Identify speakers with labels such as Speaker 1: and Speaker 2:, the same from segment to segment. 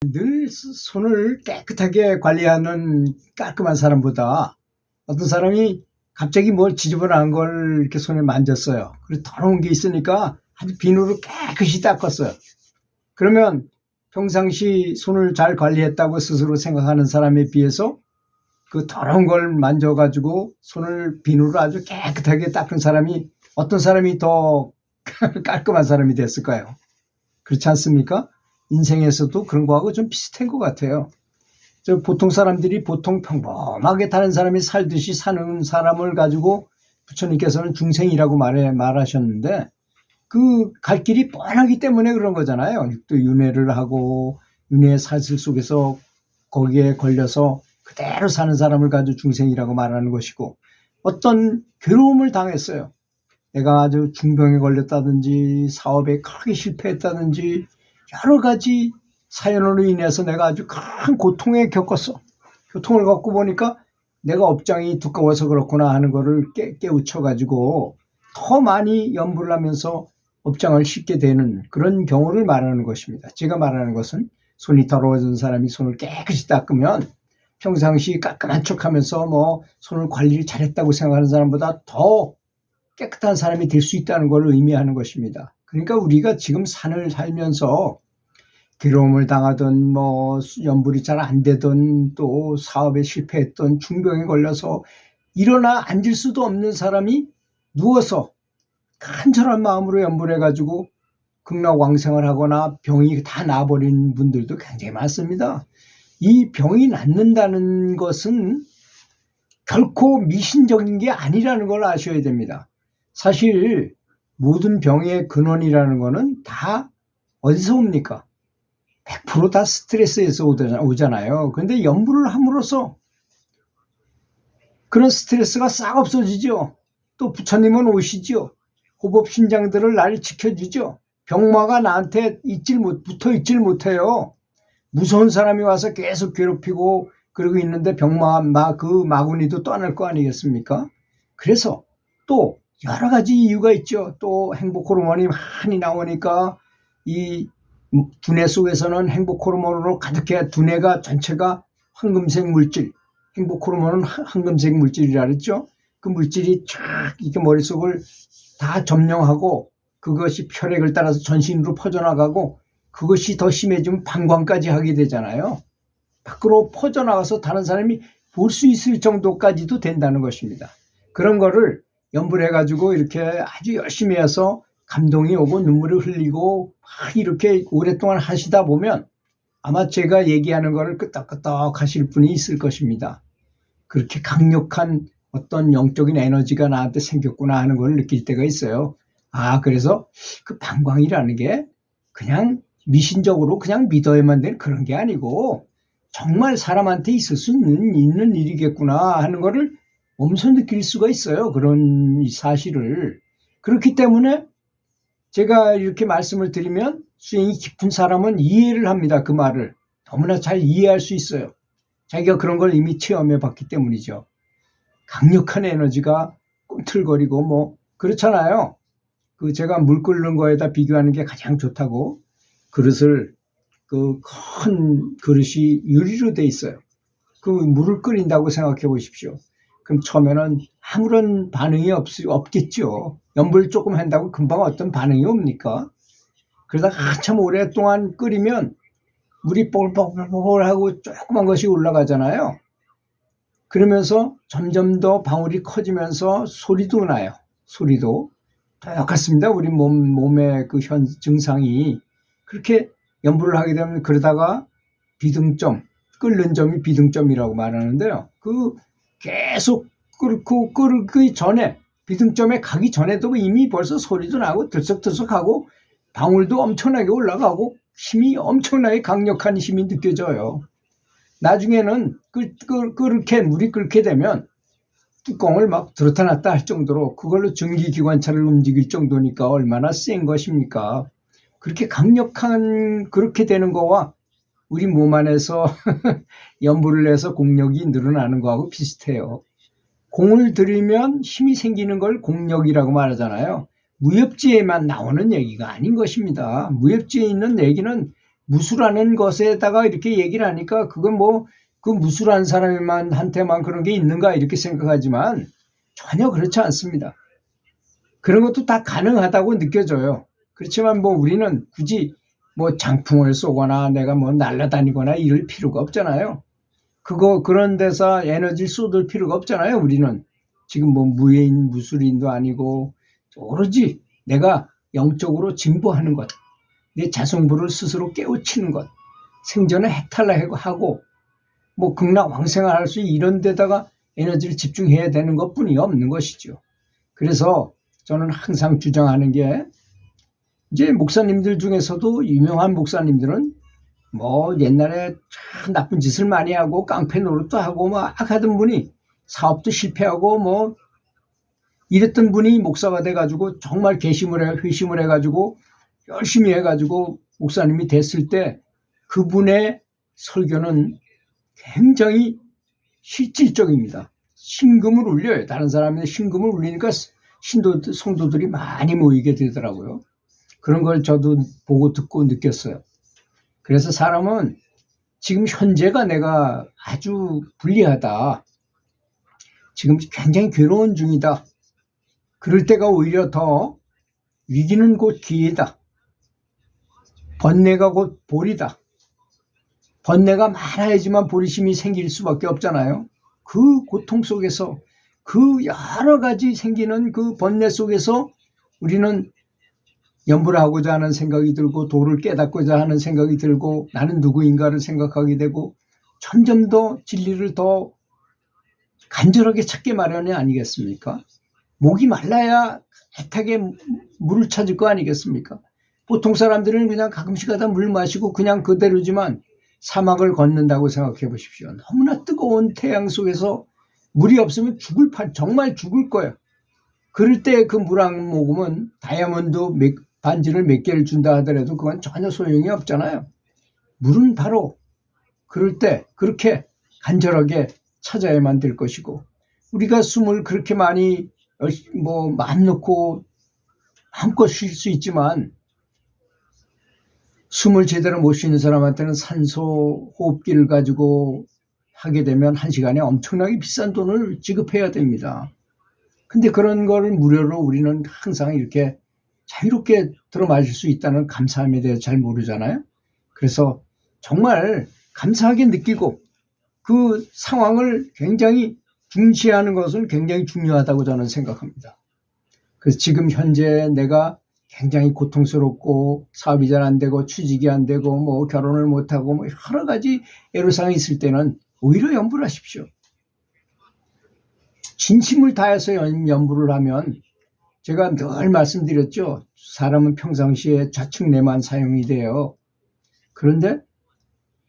Speaker 1: 늘 손을 깨끗하게 관리하는 깔끔한 사람보다 어떤 사람이 갑자기 뭘 지저분한 걸 이렇게 손에 만졌어요. 그리고 더러운 게 있으니까 아주 비누로 깨끗이 닦았어요. 그러면 평상시 손을 잘 관리했다고 스스로 생각하는 사람에 비해서 그 더러운 걸 만져가지고 손을 비누로 아주 깨끗하게 닦은 사람이 어떤 사람이 더 깔끔한 사람이 됐을까요? 그렇지 않습니까? 인생에서도 그런 거하고 좀 비슷한 것 같아요. 보통 사람들이 보통 평범하게 다른 사람이 살듯이 사는 사람을 가지고 부처님께서는 중생이라고 말하셨는데 그 갈 길이 뻔하기 때문에 그런 거잖아요. 또 윤회를 하고 윤회의 사슬 속에서 거기에 걸려서 그대로 사는 사람을 가지고 중생이라고 말하는 것이고 어떤 괴로움을 당했어요. 내가 아주 중병에 걸렸다든지 사업에 크게 실패했다든지 여러 가지 사연으로 인해서 내가 아주 큰 고통에 겪었어. 고통을 겪고 보니까 내가 업장이 두꺼워서 그렇구나 하는 거를 깨우쳐가지고 더 많이 연부를 하면서 업장을 싣게 되는 그런 경우를 말하는 것입니다. 제가 말하는 것은 손이 더러워진 사람이 손을 깨끗이 닦으면 평상시 깔끔한 척하면서 뭐 손을 관리를 잘했다고 생각하는 사람보다 더 깨끗한 사람이 될 수 있다는 걸 의미하는 것입니다. 그러니까 우리가 지금 산을 살면서 괴로움을 당하던 뭐 연불이 잘 안 되던 또 사업에 실패했던 중병에 걸려서 일어나 앉을 수도 없는 사람이 누워서 간절한 마음으로 연불해가지고 극락왕생을 하거나 병이 다 나아버린 분들도 굉장히 많습니다. 이 병이 낫는다는 것은 결코 미신적인 게 아니라는 걸 아셔야 됩니다. 사실 모든 병의 근원이라는 거는 다 어디서 옵니까? 100% 다 스트레스에서 오잖아요. 그런데 연불을 함으로써 그런 스트레스가 싹 없어지죠. 또 부처님은 오시죠. 호법신장들을 나를 지켜주죠. 병마가 나한테 붙어 있질 못해요. 무서운 사람이 와서 계속 괴롭히고 그러고 있는데 그 마구니도 떠날 거 아니겠습니까? 그래서 또 여러 가지 이유가 있죠. 또 행복 호르몬이 많이 나오니까 이 두뇌 속에서는 행복 호르몬으로 가득해 두뇌가 전체가 황금색 물질, 행복 호르몬은 황금색 물질이라 그랬죠. 그 물질이 쫙 이렇게 머릿속을 다 점령하고 그것이 혈액을 따라서 전신으로 퍼져나가고 그것이 더 심해지면 방광까지 하게 되잖아요. 밖으로 퍼져나가서 다른 사람이 볼 수 있을 정도까지도 된다는 것입니다. 그런 거를 연불해가지고 이렇게 아주 열심히 해서 감동이 오고 눈물을 흘리고 막 이렇게 오랫동안 하시다 보면 아마 제가 얘기하는 거를 끄떡끄떡 하실 분이 있을 것입니다. 그렇게 강력한 어떤 영적인 에너지가 나한테 생겼구나 하는 걸 느낄 때가 있어요. 그래서 그 방광이라는 게 그냥 미신적으로 그냥 믿어야만 되는 그런 게 아니고 정말 사람한테 있을 수 있는 일이겠구나 하는 거를 몸소 느낄 수가 있어요. 그런 사실을. 그렇기 때문에 제가 이렇게 말씀을 드리면 수행이 깊은 사람은 이해를 합니다. 그 말을. 너무나 잘 이해할 수 있어요. 자기가 그런 걸 이미 체험해 봤기 때문이죠. 강력한 에너지가 꿈틀거리고 뭐 그렇잖아요. 제가 물 끓는 거에다 비교하는 게 가장 좋다고 그릇을 그 큰 그릇이 유리로 돼 있어요. 그 물을 끓인다고 생각해 보십시오. 그럼 처음에는 아무런 반응이 없겠죠. 연불 조금 한다고 금방 어떤 반응이 옵니까? 그러다가 한참 오랫동안 끓이면 물이 뽀글뽀글하고 조그만 것이 올라가잖아요. 그러면서 점점 더 방울이 커지면서 소리도 나요. 소리도 똑같습니다. 우리 몸의 그 증상이 그렇게 연불을 하게 되면 그러다가 비등점, 끓는 점이 비등점이라고 말하는데요. 계속 끓기 전에 비등점에 가기 전에도 이미 벌써 소리도 나고 들썩들썩하고 방울도 엄청나게 올라가고 힘이 엄청나게 강력한 힘이 느껴져요. 나중에는 물이 끓게 되면 뚜껑을 막 들었다 놨다 할 정도로 그걸로 전기기관차를 움직일 정도니까 얼마나 센 것입니까? 그렇게 강력한 그렇게 되는 거와 우리 몸 안에서 연불을 해서 공력이 늘어나는 거하고 비슷해요. 공을 들이면 힘이 생기는 걸 공력이라고 말하잖아요. 무협지에만 나오는 얘기가 아닌 것입니다. 무협지에 있는 얘기는 무술하는 것에다가 이렇게 얘기를 하니까 그건 뭐 그 무술한 사람만 한테만 그런 게 있는가 이렇게 생각하지만 전혀 그렇지 않습니다. 그런 것도 다 가능하다고 느껴져요. 그렇지만 뭐 우리는 굳이 뭐 장풍을 쏘거나 내가 뭐 날아다니거나 이럴 필요가 없잖아요. 그런 데서 에너지를 쏟을 필요가 없잖아요. 우리는 지금 뭐 무예인 무술인도 아니고 오로지 내가 영적으로 진보하는 것, 내 자성부를 스스로 깨우치는 것, 생전에 해탈하고 뭐 극락왕생을 할 수 이런 데다가 에너지를 집중해야 되는 것뿐이 없는 것이죠. 그래서 저는 항상 주장하는 게 이제 목사님들 중에서도 유명한 목사님들은 뭐 옛날에 참 나쁜 짓을 많이 하고 깡패 노릇도 하고 막 하던 분이 사업도 실패하고 뭐 이랬던 분이 목사가 돼가지고 정말 회심을 해가지고 열심히 해가지고 목사님이 됐을 때 그분의 설교는 굉장히 실질적입니다. 신금을 울려요. 다른 사람이 신금을 울리니까 성도들이 많이 모이게 되더라고요. 그런 걸 저도 보고 듣고 느꼈어요. 그래서 사람은 지금 현재가 내가 아주 불리하다. 지금 굉장히 괴로운 중이다. 그럴 때가 오히려 더 위기는 곧 기회다. 번뇌가 곧 볼이다. 번뇌가 많아야지만 보리심이 생길 수밖에 없잖아요. 그 고통 속에서 그 여러 가지 생기는 그 번뇌 속에서 우리는 연부를 하고자 하는 생각이 들고 도를 깨닫고자 하는 생각이 들고 나는 누구인가를 생각하게 되고 점점 더 진리를 더 간절하게 찾게 마련이 아니겠습니까? 목이 말라야 애타게 물을 찾을 거 아니겠습니까? 보통 사람들은 그냥 가끔씩 하다 물 마시고 그냥 그대로지만 사막을 걷는다고 생각해 보십시오. 너무나 뜨거운 태양 속에서 물이 없으면 정말 죽을 거예요. 그럴 때 그 물 한 모금은 다이아몬드 반지를 몇 개를 준다 하더라도 그건 전혀 소용이 없잖아요. 물은 바로 그럴 때 그렇게 간절하게 찾아야만 될 것이고 우리가 숨을 그렇게 많이 마음 놓고 마음껏 쉴 수 있지만 숨을 제대로 못 쉬는 사람한테는 산소 호흡기를 가지고 하게 되면 1시간에 엄청나게 비싼 돈을 지급해야 됩니다. 근데 그런 거를 무료로 우리는 항상 이렇게 자유롭게 들어마실 수 있다는 감사함에 대해서 잘 모르잖아요. 그래서 정말 감사하게 느끼고 그 상황을 굉장히 중시하는 것은 굉장히 중요하다고 저는 생각합니다. 그래서 지금 현재 내가 굉장히 고통스럽고 사업이 잘 안 되고 취직이 안 되고 뭐 결혼을 못 하고 뭐 여러 가지 애로사항이 있을 때는 오히려 연부를 하십시오. 진심을 다해서 연부를 하면 제가 늘 말씀드렸죠. 사람은 평상시에 좌측뇌만 사용이 돼요. 그런데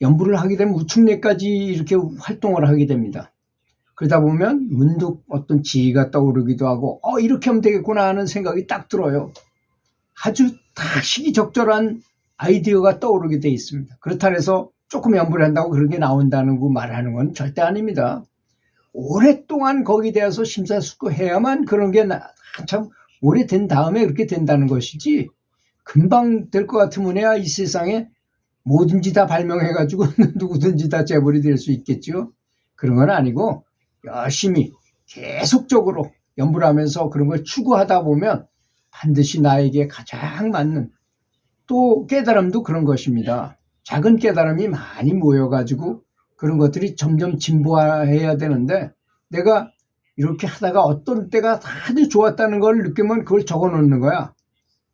Speaker 1: 연부를 하게 되면 우측뇌까지 이렇게 활동을 하게 됩니다. 그러다 보면 문득 어떤 지혜가 떠오르기도 하고 이렇게 하면 되겠구나 하는 생각이 딱 들어요. 아주 다 시기적절한 아이디어가 떠오르게 돼 있습니다. 그렇다 해서 조금 연부를 한다고 그런 게 나온다는 거 말하는 건 절대 아닙니다. 오랫동안 거기에 대해서 심사숙고해야만 그런 게 한참 오래된 다음에 그렇게 된다는 것이지 금방 될 것 같으면야 이 세상에 뭐든지 다 발명해가지고 누구든지 다 재벌이 될 수 있겠죠. 그런 건 아니고 열심히 계속적으로 연부를 하면서 그런 걸 추구하다 보면 반드시 나에게 가장 맞는 또 깨달음도 그런 것입니다. 작은 깨달음이 많이 모여가지고 그런 것들이 점점 진보해야 되는데 내가 이렇게 하다가 어떤 때가 아주 좋았다는 걸 느끼면 그걸 적어 놓는 거야.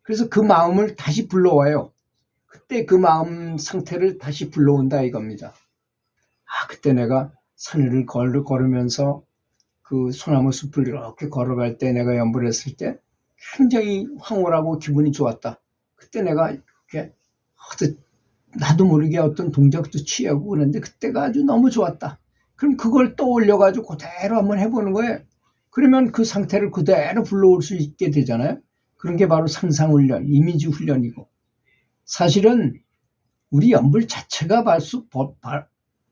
Speaker 1: 그래서 그 마음을 다시 불러와요. 그때 그 마음 상태를 다시 불러온다 이겁니다. 그때 내가 산을 걸으면서 그 소나무 숲을 이렇게 걸어갈 때 내가 연부를 했을 때 굉장히 황홀하고 기분이 좋았다. 그때 내가 이렇게 나도 모르게 어떤 동작도 취하고 그랬는데 그때가 아주 너무 좋았다. 그럼 그걸 떠올려가지고 그대로 한번 해보는 거예요. 그러면 그 상태를 그대로 불러올 수 있게 되잖아요. 그런 게 바로 상상훈련, 이미지 훈련이고 사실은 우리 연불 자체가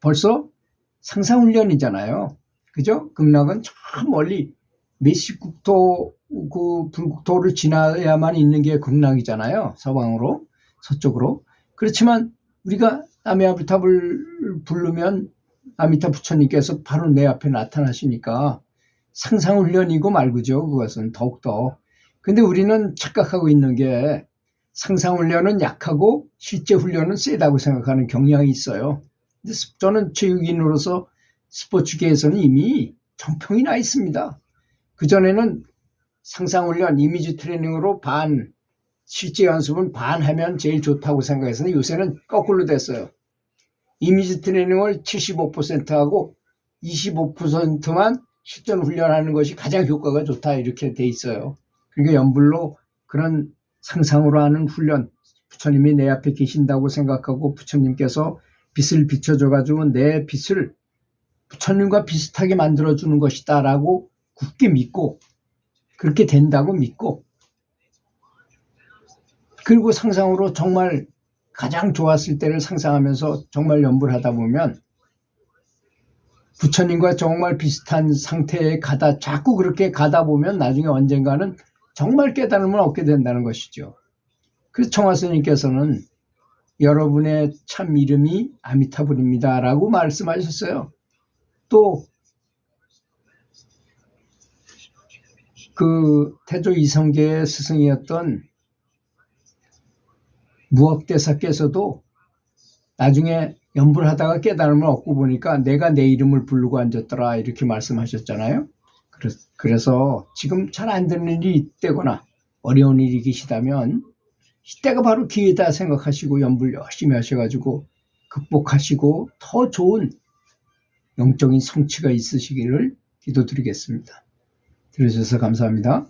Speaker 1: 벌써 상상훈련이잖아요. 그죠? 극락은 저 멀리 메시국토 그 불국토를 지나야만 있는 게 극락이잖아요. 서방으로, 서쪽으로. 그렇지만 우리가 아미타불을 부르면 아미타 부처님께서 바로 내 앞에 나타나시니까 상상훈련이고 말고죠. 그것은 더욱더. 근데 우리는 착각하고 있는 게 상상훈련은 약하고 실제 훈련은 세다고 생각하는 경향이 있어요. 근데 저는 체육인으로서 스포츠계에서는 이미 정평이 나 있습니다. 그전에는 상상훈련, 이미지 트레이닝으로 반, 실제 연습은 반 하면 제일 좋다고 생각했는데 요새는 거꾸로 됐어요. 이미지 트레이닝을 75%하고 25%만 실전 훈련하는 것이 가장 효과가 좋다 이렇게 돼 있어요. 그러니까 연불로 그런 상상으로 하는 훈련, 부처님이 내 앞에 계신다고 생각하고 부처님께서 빛을 비춰줘가지고 내 빛을 부처님과 비슷하게 만들어주는 것이다 라고 굳게 믿고 그렇게 된다고 믿고 그리고 상상으로 정말 가장 좋았을 때를 상상하면서 정말 연불 하다 보면 부처님과 정말 비슷한 상태에 자꾸 그렇게 가다 보면 나중에 언젠가는 정말 깨달음을 얻게 된다는 것이죠. 그래서 청화스님께서는 여러분의 참 이름이 아미타불입니다 라고 말씀하셨어요. 또 그 태조 이성계의 스승이었던 무학대사께서도 나중에 연불하다가 깨달음을 얻고 보니까 내가 내 이름을 부르고 앉았더라 이렇게 말씀하셨잖아요. 그래서 지금 잘 안 되는 일이 있다거나 어려운 일이 계시다면 이때가 바로 기회다 생각하시고 연불 열심히 하셔가지고 극복하시고 더 좋은 영적인 성취가 있으시기를 기도드리겠습니다. 들어주셔서 감사합니다.